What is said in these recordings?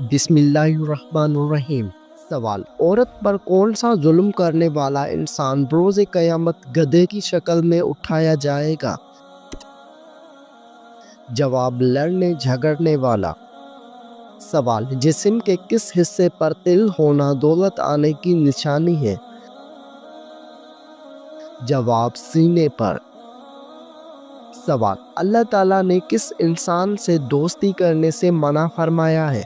بسم اللہ الرحمن الرحیم۔ سوال: عورت پر کون سا ظلم کرنے والا انسان روز قیامت گدھے کی شکل میں اٹھایا جائے گا؟ جواب: لڑنے جھگڑنے والا۔ سوال: جسم کے کس حصے پر تل ہونا دولت آنے کی نشانی ہے؟ جواب: سینے پر۔ سوال: اللہ تعالیٰ نے کس انسان سے دوستی کرنے سے منع فرمایا ہے؟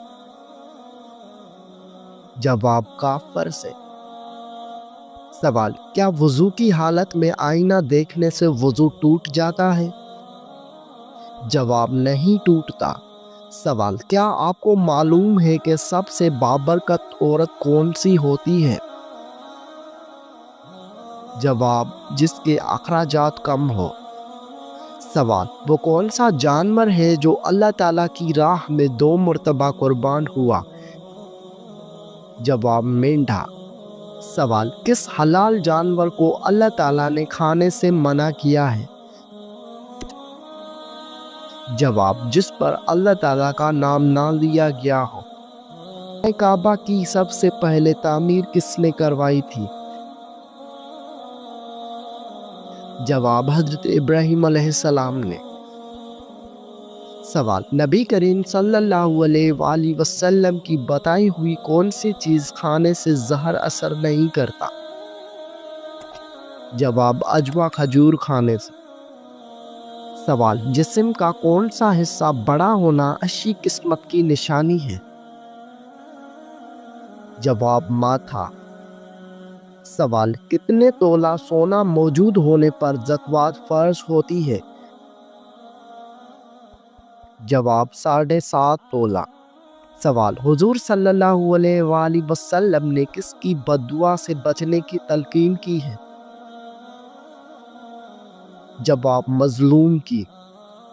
جواب: کافر سے۔ سوال: کیا وضو کی حالت میں آئینہ دیکھنے سے وضو ٹوٹ جاتا ہے؟ جواب: نہیں ٹوٹتا۔ سوال: کیا آپ کو معلوم ہے کہ سب سے بابرکت عورت کون سی ہوتی ہے؟ جواب: جس کے اخراجات کم ہو۔ سوال: وہ کون سا جانور ہے جو اللہ تعالیٰ کی راہ میں 2 مرتبہ قربان ہوا؟ جواب: مینڈھا۔ سوال: کس حلال جانور کو اللہ تعالیٰ نے کھانے سے منع کیا ہے؟ جواب: جس پر اللہ تعالیٰ کا نام نہ لیا گیا ہو۔ کعبہ کی سب سے پہلے تعمیر کس نے کروائی تھی؟ جواب: حضرت ابراہیم علیہ السلام نے۔ سوال: نبی کریم صلی اللہ علیہ وآلہ وسلم کی بتائی ہوئی کون سی چیز کھانے سے زہر اثر نہیں کرتا؟ جواب: عجوا کھجور کھانے سے۔ سوال: جسم کا کون سا حصہ بڑا ہونا اچھی قسمت کی نشانی ہے؟ جواب: ماتھا۔ سوال: کتنے تولہ سونا موجود ہونے پر زکوٰۃ فرض ہوتی ہے؟ جواب: 7.5 تولہ۔ سوال: حضور صلی اللہ علیہ وآلہ وسلم نے کس کی بد دعا سے بچنے کی تلقین کی ہے؟ جواب: مظلوم کی۔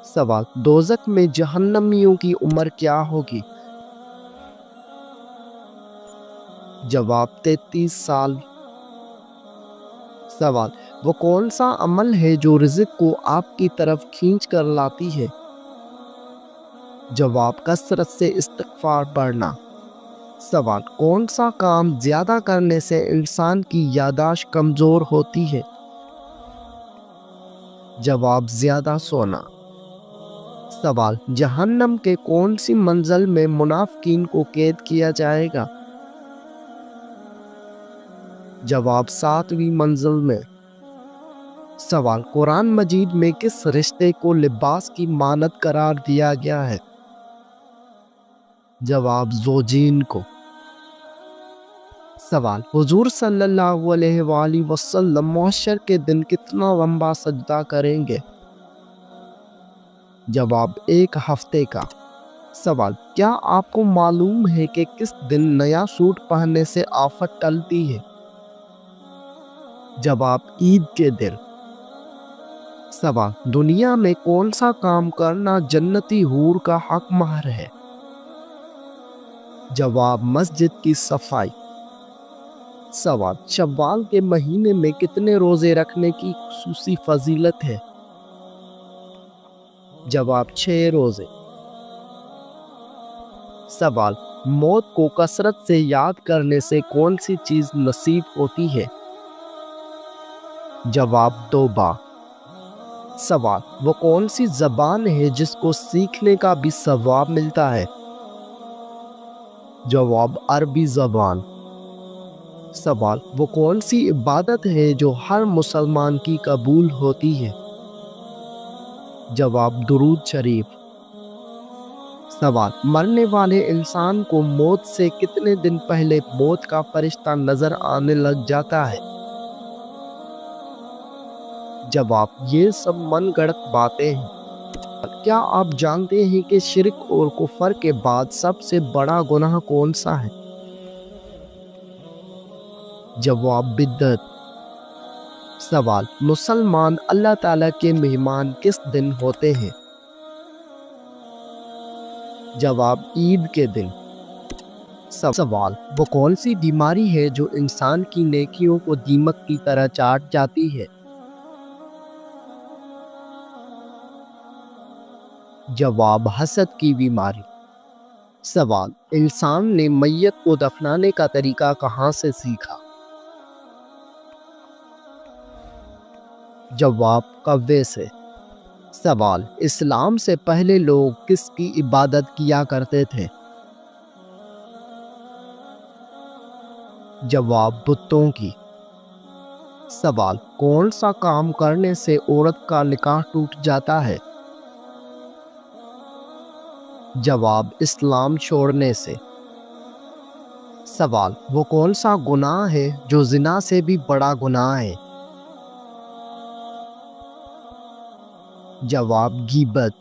سوال: دوزخ میں جہنمیوں کی عمر کیا ہوگی؟ جواب: 33 سال۔ سوال: وہ کون سا عمل ہے جو رزق کو آپ کی طرف کھینچ کر لاتی ہے؟ جواب: کثرت سے استغفار پڑھنا۔ سوال: کون سا کام زیادہ کرنے سے انسان کی یادداشت کمزور ہوتی ہے؟ جواب: زیادہ سونا۔ سوال: جہنم کے کون سی منزل میں منافقین کو قید کیا جائے گا؟ جواب: 7ویں منزل میں۔ سوال: قرآن مجید میں کس رشتے کو لباس کی مانند قرار دیا گیا ہے؟ جواب: زوجین کو۔ سوال: حضور صلی اللہ علیہ وآلہ وسلم محشر کے دن کتنا لمبا سجدہ کریں گے؟ جواب: 1 ہفتے کا۔ سوال: کیا آپ کو معلوم ہے کہ کس دن نیا سوٹ پہننے سے آفت ٹلتی ہے؟ جواب: عید کے دن۔ سوال: دنیا میں کون سا کام کرنا جنتی حور کا حق مہر ہے؟ جواب: مسجد کی صفائی۔ سوال: شوال کے مہینے میں کتنے روزے رکھنے کی خصوصی فضیلت ہے؟ جواب: 6 روزے۔ سوال: موت کو کثرت سے یاد کرنے سے کون سی چیز نصیب ہوتی ہے؟ جواب: توبہ۔ سوال: وہ کون سی زبان ہے جس کو سیکھنے کا بھی ثواب ملتا ہے؟ جواب: عربی زبان۔ سوال: وہ کون سی عبادت ہے جو ہر مسلمان کی قبول ہوتی ہے؟ جواب: درود شریف۔ سوال: مرنے والے انسان کو موت سے کتنے دن پہلے موت کا فرشتہ نظر آنے لگ جاتا ہے؟ جواب: یہ سب من گھڑت باتیں ہیں۔ کیا آپ جانتے ہیں کہ شرک اور کفر کے بعد سب سے بڑا گناہ کون سا ہے؟ جواب: بدعت۔ سوال: مسلمان اللہ تعالیٰ کے مہمان کس دن ہوتے ہیں؟ جواب: عید کے دن۔ سوال: وہ کون سی بیماری ہے جو انسان کی نیکیوں کو دیمک کی طرح چاٹ جاتی ہے؟ جواب: حسد کی بیماری۔ سوال، انسان نے میت کو دفنانے کا طریقہ کہاں سے سیکھا؟ جواب، کوے سے۔ سوال، اسلام سے پہلے لوگ کس کی عبادت کیا کرتے تھے؟ جواب، بتوں کی۔ سوال، کون سا کام کرنے سے عورت کا نکاح ٹوٹ جاتا ہے؟ جواب، اسلام چھوڑنے سے۔ سوال، وہ کون سا گناہ ہے جو زنا سے بھی بڑا گناہ ہے؟ جواب، غیبت۔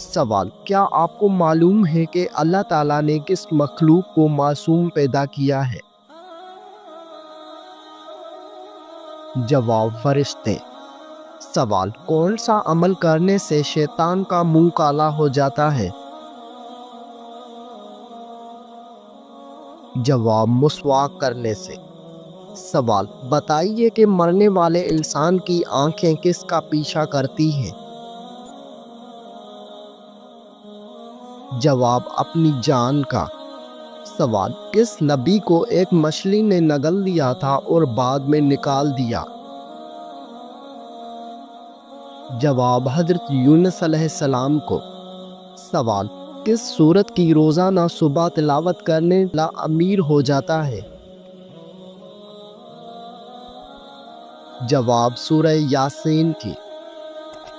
سوال، کیا آپ کو معلوم ہے کہ اللہ تعالیٰ نے کس مخلوق کو معصوم پیدا کیا ہے؟ جواب، فرشتے۔ سوال، کون سا عمل کرنے سے شیطان کا منہ کالا ہو جاتا ہے؟ جواب، مسواک کرنے سے۔ سوال، بتائیے کہ مرنے والے انسان کی آنکھیں کس کا پیچھا کرتی ہیں؟ جواب، اپنی جان کا۔ سوال، کس نبی کو ایک مچھلی نے نگل لیا تھا اور بعد میں نکال دیا؟ جواب، حضرت یونس علیہ السلام کو۔ سوال، کس سورت کی روزانہ صبح تلاوت کرنے لا امیر ہو جاتا ہے؟ جواب، سورہ یاسین کی۔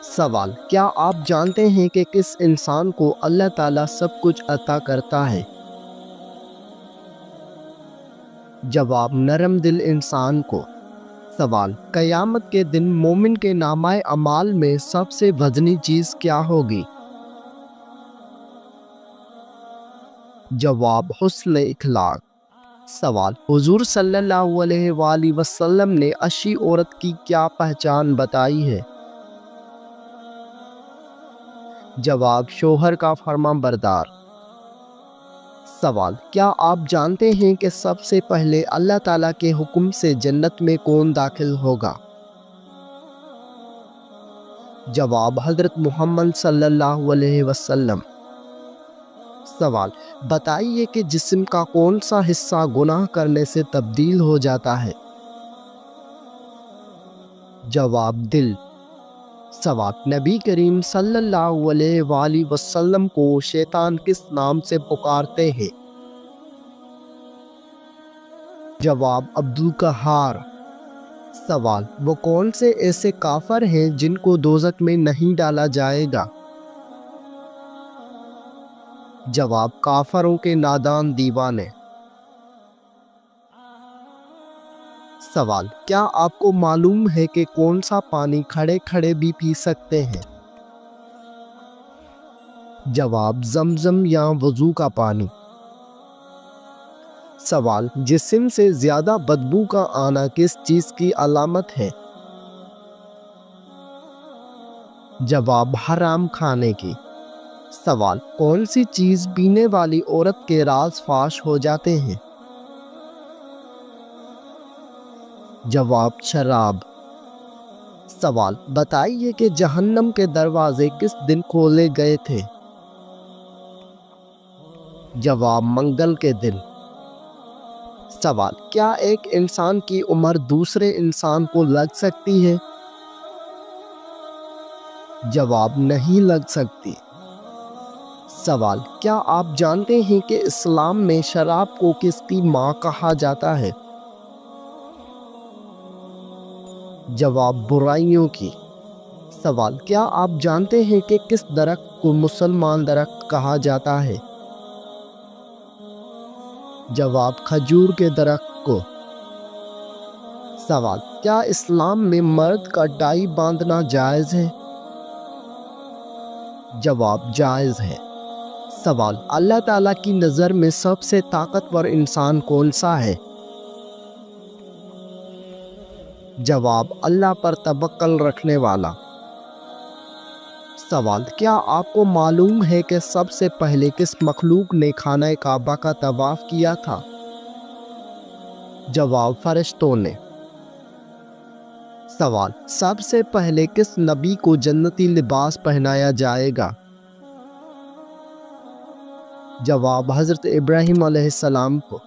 سوال، کیا آپ جانتے ہیں کہ کس انسان کو اللہ تعالیٰ سب کچھ عطا کرتا ہے؟ جواب، نرم دل انسان کو۔ سوال، قیامت کے دن مومن کے نامہ اعمال میں سب سے وزنی چیز کیا ہوگی؟ جواب، حسن اخلاق۔ سوال، حضور صلی اللہ علیہ وآلہ وسلم نے اچھی عورت کی کیا پہچان بتائی ہے؟ جواب، شوہر کا فرما بردار۔ سوال، کیا آپ جانتے ہیں کہ سب سے پہلے اللہ تعالیٰ کے حکم سے جنت میں کون داخل ہوگا؟ جواب، حضرت محمد صلی اللہ علیہ وسلم۔ سوال، بتائیے کہ جسم کا کون سا حصہ گناہ کرنے سے تبدیل ہو جاتا ہے؟ جواب، دل۔ سوال، نبی کریم صلی اللہ علیہ وآلہ وسلم کو شیطان کس نام سے پکارتے ہیں؟ جواب، عبدالقہار۔ سوال، وہ کون سے ایسے کافر ہیں جن کو دوزخ میں نہیں ڈالا جائے گا؟ جواب، کافروں کے نادان دیوانے۔ سوال، کیا آپ کو معلوم ہے کہ کون سا پانی کھڑے کھڑے بھی پی سکتے ہیں؟ جواب، زمزم یا وضو کا پانی۔ سوال، جسم سے زیادہ بدبو کا آنا کس چیز کی علامت ہے؟ جواب، حرام کھانے کی۔ سوال، کون سی چیز پینے والی عورت کے راز فاش ہو جاتے ہیں؟ جواب، شراب۔ سوال، بتائیے کہ جہنم کے دروازے کس دن کھولے گئے تھے؟ جواب، منگل کے دن۔ سوال، کیا ایک انسان کی عمر دوسرے انسان کو لگ سکتی ہے؟ جواب، نہیں لگ سکتی۔ سوال، کیا آپ جانتے ہیں کہ اسلام میں شراب کو کس کی ماں کہا جاتا ہے؟ جواب، برائیوں کی۔ سوال، کیا آپ جانتے ہیں کہ کس درخت کو مسلمان درخت کہا جاتا ہے؟ جواب، کھجور کے درخت کو۔ سوال، کیا اسلام میں مرد کا ٹائی باندھنا جائز ہے؟ جواب، جائز ہے۔ سوال، اللہ تعالیٰ کی نظر میں سب سے طاقتور انسان کون سا ہے؟ جواب، اللہ پر توکل رکھنے والا۔ سوال، کیا آپ کو معلوم ہے کہ سب سے پہلے کس مخلوق نے خانہ کعبہ کا طواف کیا تھا؟ جواب، فرشتوں نے۔ سوال، سب سے پہلے کس نبی کو جنتی لباس پہنایا جائے گا؟ جواب حضرت ابراہیم علیہ السلام کو۔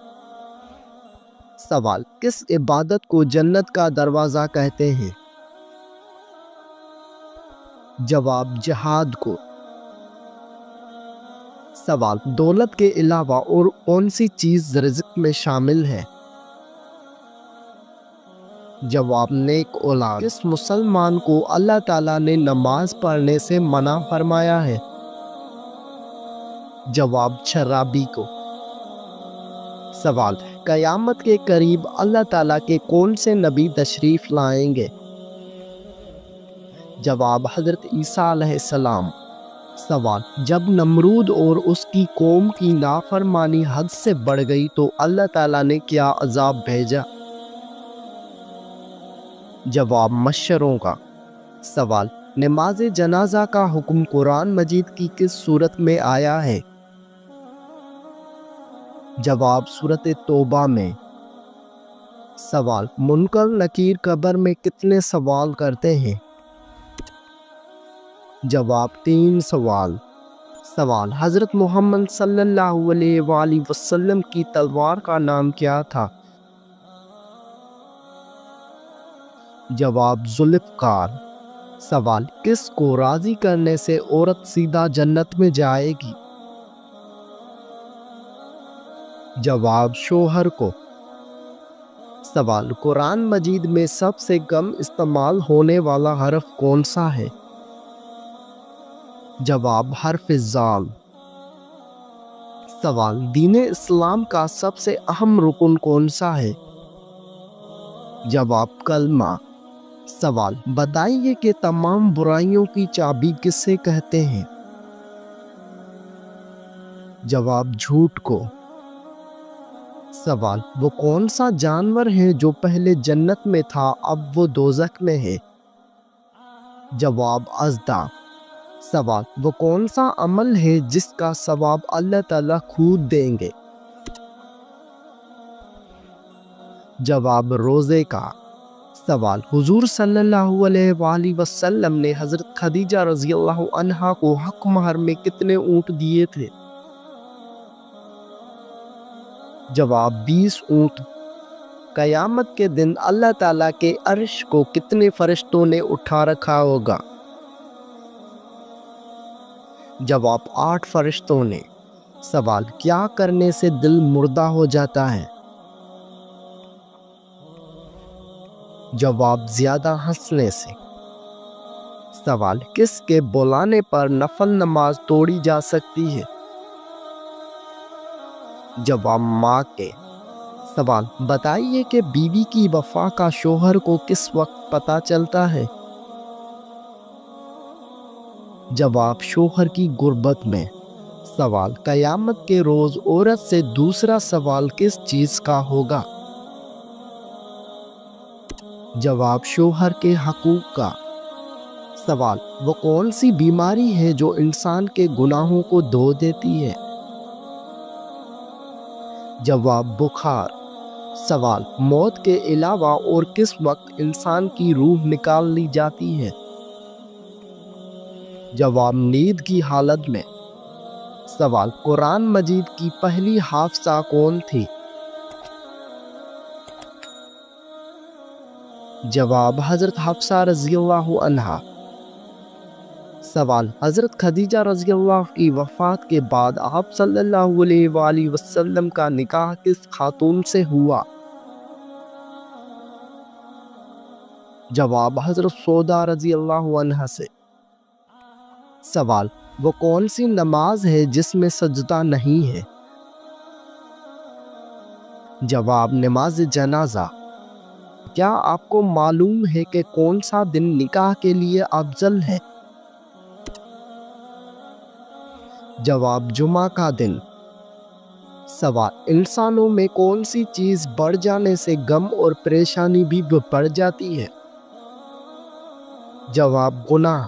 سوال، کس عبادت کو جنت کا دروازہ کہتے ہیں؟ جواب، جہاد کو۔ سوال، دولت کے علاوہ اور کون سی چیز رزق میں شامل ہے؟ جواب، نیک اولاد۔ کس مسلمان کو اللہ تعالیٰ نے نماز پڑھنے سے منع فرمایا ہے؟ جواب، شرابی کو۔ سوال، قیامت کے قریب اللہ تعالیٰ کے کون سے نبی تشریف لائیں گے؟ جواب، حضرت عیسیٰ علیہ السلام۔ سوال، جب نمرود اور اس کی قوم کی نافرمانی حد سے بڑھ گئی تو اللہ تعالیٰ نے کیا عذاب بھیجا؟ جواب، مچھروں کا۔ سوال، نماز جنازہ کا حکم قرآن مجید کی کس سورت میں آیا ہے؟ جواب، سورۃ توبہ میں۔ سوال، منکر نکیر قبر میں کتنے سوال کرتے ہیں؟ جواب، 3 سوال۔ سوال، حضرت محمد صلی اللہ علیہ وآلہ وسلم کی تلوار کا نام کیا تھا؟ جواب، ذوالفقار۔ سوال، کس کو راضی کرنے سے عورت سیدھا جنت میں جائے گی؟ جواب، شوہر کو۔ سوال، قرآن مجید میں سب سے کم استعمال ہونے والا حرف کون سا ہے؟ جواب، حرف ذال۔ سوال، دین اسلام کا سب سے اہم رکن کون سا ہے؟ جواب، کلمہ۔ سوال، بتائیے کہ تمام برائیوں کی چابی کسے کہتے ہیں؟ جواب، جھوٹ کو۔ سوال، وہ کون سا جانور ہے جو پہلے جنت میں تھا اب وہ دوزخ میں ہے؟ جواب، اژدھا۔ سوال، وہ کون سا عمل ہے جس کا ثواب اللہ تعالیٰ خود دیں گے؟ جواب، روزے کا۔ سوال، حضور صلی اللہ علیہ وآلہ وسلم نے حضرت خدیجہ رضی اللہ عنہا کو حق مہر میں کتنے اونٹ دیے تھے؟ جواب، 20 اونٹ۔ قیامت کے دن اللہ تعالیٰ کے عرش کو کتنے فرشتوں نے اٹھا رکھا ہوگا؟ جواب، 8 فرشتوں نے۔ سوال، کیا کرنے سے دل مردہ ہو جاتا ہے؟ جواب، زیادہ ہنسنے سے۔ سوال، کس کے بلانے پر نفل نماز توڑی جا سکتی ہے؟ جواب، ماں کے۔ سوال، بتائیے کہ بیوی کی وفا کا شوہر کو کس وقت پتہ چلتا ہے؟ جواب، شوہر کی غربت میں۔ سوال، قیامت کے روز عورت سے دوسرا سوال کس چیز کا ہوگا؟ جواب، شوہر کے حقوق کا۔ سوال، وہ کون سی بیماری ہے جو انسان کے گناہوں کو دھو دیتی ہے؟ جواب، بخار۔ سوال، موت کے علاوہ اور کس وقت انسان کی روح نکال لی جاتی ہے؟ جواب، نیند کی حالت میں۔ سوال، قرآن مجید کی پہلی حافظہ کون تھی؟ جواب، حضرت حفصہ رضی اللہ عنہا۔ سوال، حضرت خدیجہ رضی اللہ کی وفات کے بعد آپ صلی اللہ علیہ وآلہ وسلم کا نکاح کس خاتون سے ہوا؟ جواب، حضرت سودا رضی اللہ عنہا سے۔ سوال، وہ کون سی نماز ہے جس میں سجدہ نہیں ہے؟ جواب، نماز جنازہ۔ کیا آپ کو معلوم ہے کہ کون سا دن نکاح کے لیے افضل ہے؟ جواب، جمعہ کا دن۔ سوال، انسانوں میں کون سی چیز بڑھ جانے سے غم اور پریشانی بھی بڑھ جاتی ہے؟ جواب، گناہ۔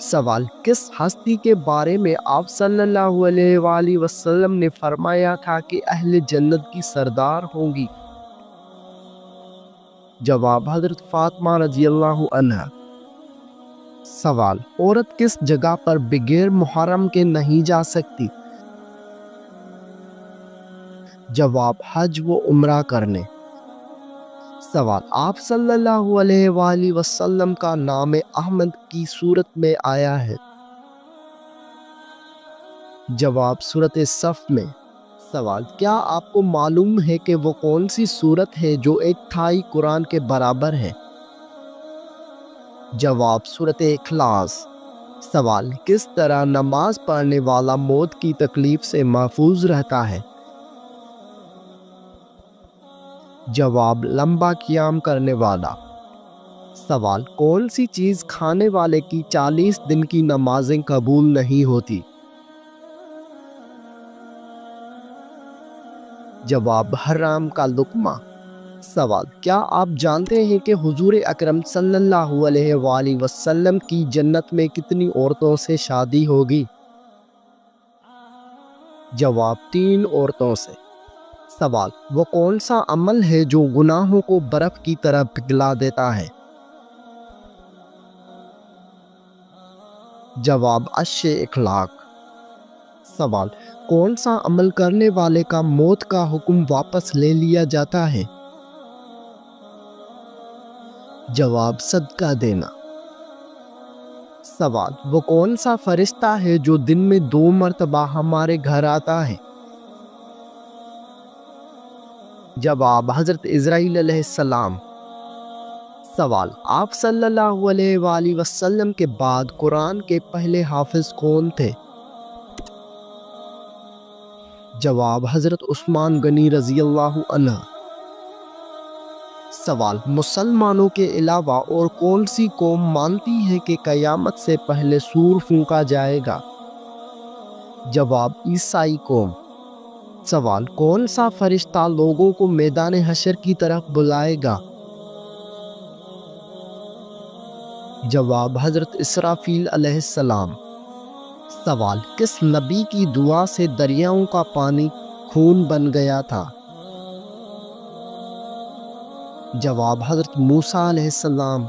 سوال، کس ہستی کے بارے میں آپ صلی اللہ علیہ وآلہ وسلم نے فرمایا تھا کہ اہل جنت کی سردار ہوں گی؟ جواب، حضرت فاطمہ رضی اللہ عنہا۔ سوال، عورت کس جگہ پر بغیر محرم کے نہیں جا سکتی؟ جواب حج و عمرہ کرنے۔ سوال آپ صلی اللہ علیہ وآلہ وسلم کا نام احمد کی صورت میں آیا ہے؟ جواب سورۃ صف میں۔ سوال کیا آپ کو معلوم ہے کہ وہ کون سی صورت ہے جو ایک تہائی قرآن کے برابر ہے؟ جواب سورۃ اخلاص۔ سوال کس طرح نماز پڑھنے والا موت کی تکلیف سے محفوظ رہتا ہے؟ جواب لمبا قیام کرنے والا۔ سوال کون سی چیز کھانے والے کی 40 دن کی نمازیں قبول نہیں ہوتی؟ جواب حرام کا لقمہ۔ سوال کیا آپ جانتے ہیں کہ حضور اکرم صلی اللہ علیہ وآلہ وسلم کی جنت میں کتنی عورتوں سے شادی ہوگی؟ جواب 3 عورتوں سے۔ سوال وہ کون سا عمل ہے جو گناہوں کو برف کی طرح پگھلا دیتا ہے؟ جواب اچھے اخلاق۔ سوال کون سا عمل کرنے والے کا موت کا حکم واپس لے لیا جاتا ہے؟ جواب صدقہ دینا۔ سوال وہ کون سا فرشتہ ہے جو دن میں 2 مرتبہ ہمارے گھر آتا ہے؟ جواب حضرت عزرائیل علیہ السلام۔ سوال آپ صلی اللہ علیہ وآلہ وسلم کے بعد قرآن کے پہلے حافظ کون تھے؟ جواب حضرت عثمان غنی رضی اللہ عنہ۔ سوال مسلمانوں کے علاوہ اور کون سی قوم مانتی ہے کہ قیامت سے پہلے سور پھونکا جائے گا؟ جواب عیسائی قوم۔ سوال کون سا فرشتہ لوگوں کو میدان حشر کی طرف بلائے گا؟ جواب حضرت اسرافیل علیہ السلام۔ سوال کس نبی کی دعا سے دریاؤں کا پانی خون بن گیا تھا؟ جواب حضرت موسیٰ علیہ السلام۔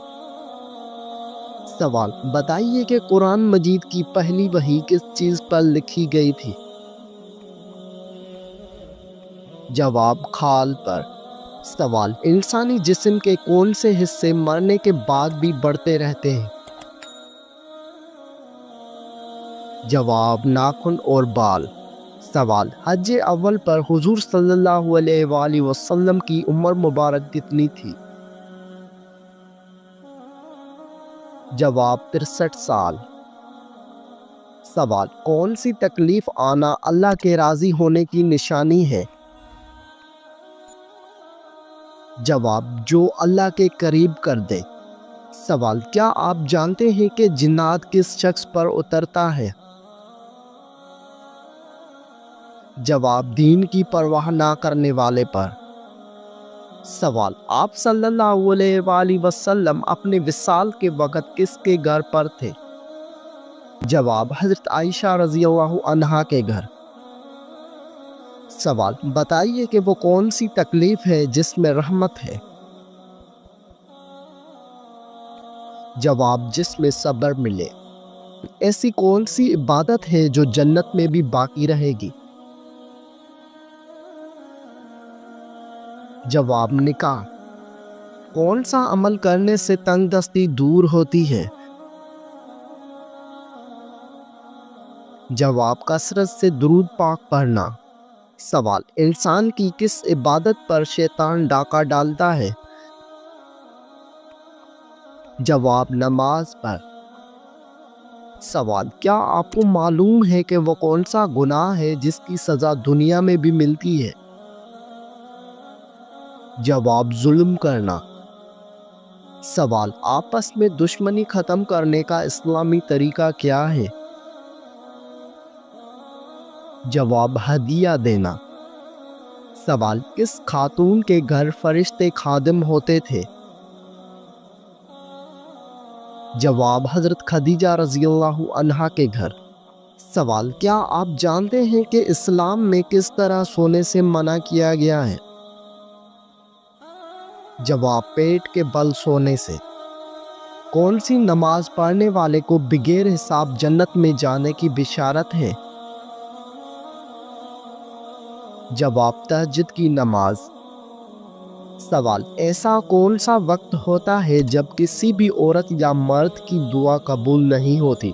سوال بتائیے کہ قرآن مجید کی پہلی وحی کس چیز پر لکھی گئی تھی؟ جواب کھال پر۔ سوال انسانی جسم کے کون سے حصے مرنے کے بعد بھی بڑھتے رہتے ہیں؟ جواب ناخن اور بال۔ سوال حج اول پر حضور صلی اللہ علیہ وآلہ وسلم کی عمر مبارک کتنی تھی؟ جواب 63 سال۔ سوال کون سی تکلیف آنا اللہ کے راضی ہونے کی نشانی ہے؟ جواب جو اللہ کے قریب کر دے۔ سوال کیا آپ جانتے ہیں کہ جنات کس شخص پر اترتا ہے؟ جواب دین کی پرواہ نہ کرنے والے پر۔ سوال آپ صلی اللہ علیہ وآلہ وسلم اپنے وصال کے وقت کس کے گھر پر تھے؟ جواب حضرت عائشہ رضی اللہ عنہا کے گھر۔ سوال بتائیے کہ وہ کون سی تکلیف ہے جس میں رحمت ہے؟ جواب جس میں صبر ملے۔ ایسی کون سی عبادت ہے جو جنت میں بھی باقی رہے گی؟ جواب نکاح۔ کون سا عمل کرنے سے تنگ دستی دور ہوتی ہے؟ جواب کثرت سے درود پاک پڑھنا۔ سوال انسان کی کس عبادت پر شیطان ڈاکہ ڈالتا ہے؟ جواب نماز پر۔ سوال کیا آپ کو معلوم ہے کہ وہ کون سا گناہ ہے جس کی سزا دنیا میں بھی ملتی ہے؟ جواب ظلم کرنا۔ سوال آپس میں دشمنی ختم کرنے کا اسلامی طریقہ کیا ہے؟ جواب ہدیہ دینا۔ سوال کس خاتون کے گھر فرشتے خادم ہوتے تھے؟ جواب حضرت خدیجہ رضی اللہ عنہا کے گھر۔ سوال کیا آپ جانتے ہیں کہ اسلام میں کس طرح سونے سے منع کیا گیا ہے؟ جواب پیٹ کے بل سونے سے۔ کون سی نماز پڑھنے والے کو بغیر حساب جنت میں جانے کی بشارت ہے؟ جواب تہجد کی نماز۔ سوال ایسا کون سا وقت ہوتا ہے جب کسی بھی عورت یا مرد کی دعا قبول نہیں ہوتی؟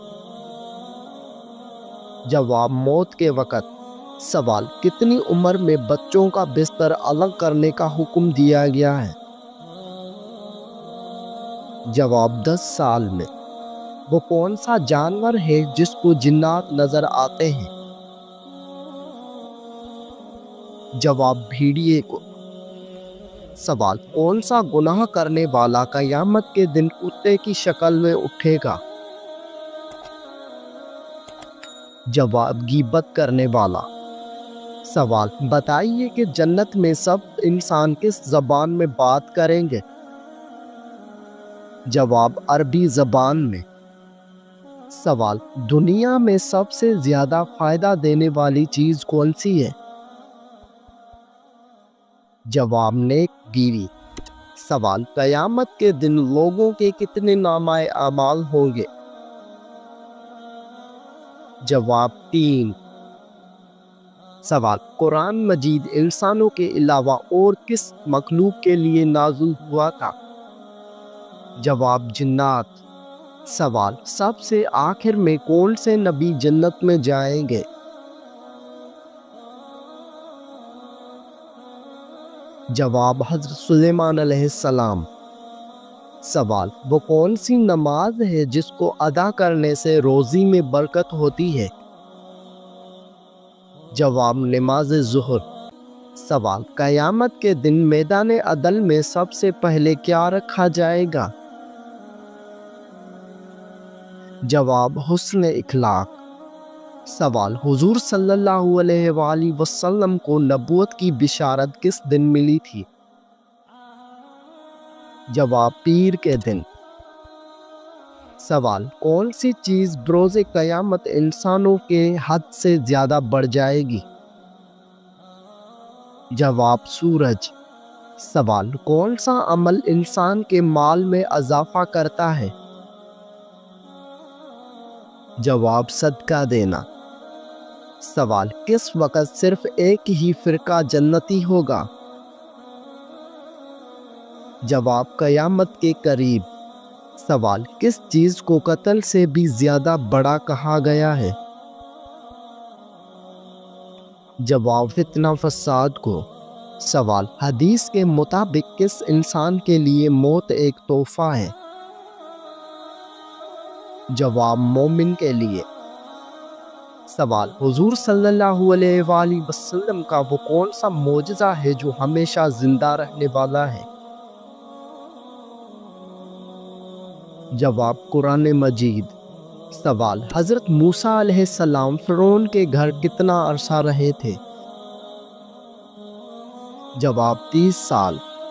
جواب موت کے وقت۔ سوال کتنی عمر میں بچوں کا بستر الگ کرنے کا حکم دیا گیا ہے؟ جواب 10 سال میں۔ وہ کون سا جانور ہے جس کو جنات نظر آتے ہیں؟ جواب بھیڑیے کو۔ سوال کون سا گناہ کرنے والا قیامت کے دن کتے کی شکل میں اٹھے گا؟ جواب غیبت کرنے والا۔ سوال بتائیے کہ جنت میں سب انسان کس زبان میں بات کریں گے؟ جواب عربی زبان میں۔ سوال دنیا میں سب سے زیادہ فائدہ دینے والی چیز کون سی ہے؟ جواب نیک گیری۔ سوال قیامت کے دن لوگوں کے کتنے نامہ اعمال ہوں گے؟ جواب 3۔ سوال قرآن مجید انسانوں کے علاوہ اور کس مخلوق کے لیے نازل ہوا تھا؟ جواب جنات۔ سوال سب سے آخر میں کون سے نبی جنت میں جائیں گے؟ جواب حضرت سلیمان علیہ السلام۔ سوال وہ کون سی نماز ہے جس کو ادا کرنے سے روزی میں برکت ہوتی ہے؟ جواب نماز ظہر۔ سوال قیامت کے دن میدان عدل میں سب سے پہلے کیا رکھا جائے گا؟ جواب حسن اخلاق۔ سوال حضور صلی اللہ علیہ وآلہ وسلم کو نبوت کی بشارت کس دن ملی تھی؟ جواب پیر کے دن۔ سوال کون سی چیز بروز قیامت انسانوں کے حد سے زیادہ بڑھ جائے گی؟ جواب سورج۔ سوال کون سا عمل انسان کے مال میں اضافہ کرتا ہے؟ جواب صدقہ دینا۔ سوال کس وقت صرف ایک ہی فرقہ جنتی ہوگا؟ جواب قیامت کے قریب۔ سوال کس چیز کو قتل سے بھی زیادہ بڑا کہا گیا ہے؟ جواب فتنہ فساد کو۔ سوال حدیث کے مطابق کس انسان کے لیے موت ایک تحفہ ہے؟ جواب مومن کے لیے۔ سوال حضور صلی اللہ علیہ وآلہ وسلم کا وہ کون سا معجزہ ہے جو ہمیشہ زندہ رہنے والا ہے؟ جواب قرآن مجید۔ سوال حضرت موسیٰ علیہ السلام فرعون کے گھر کتنا عرصہ رہے تھے؟ جواب 30 سال۔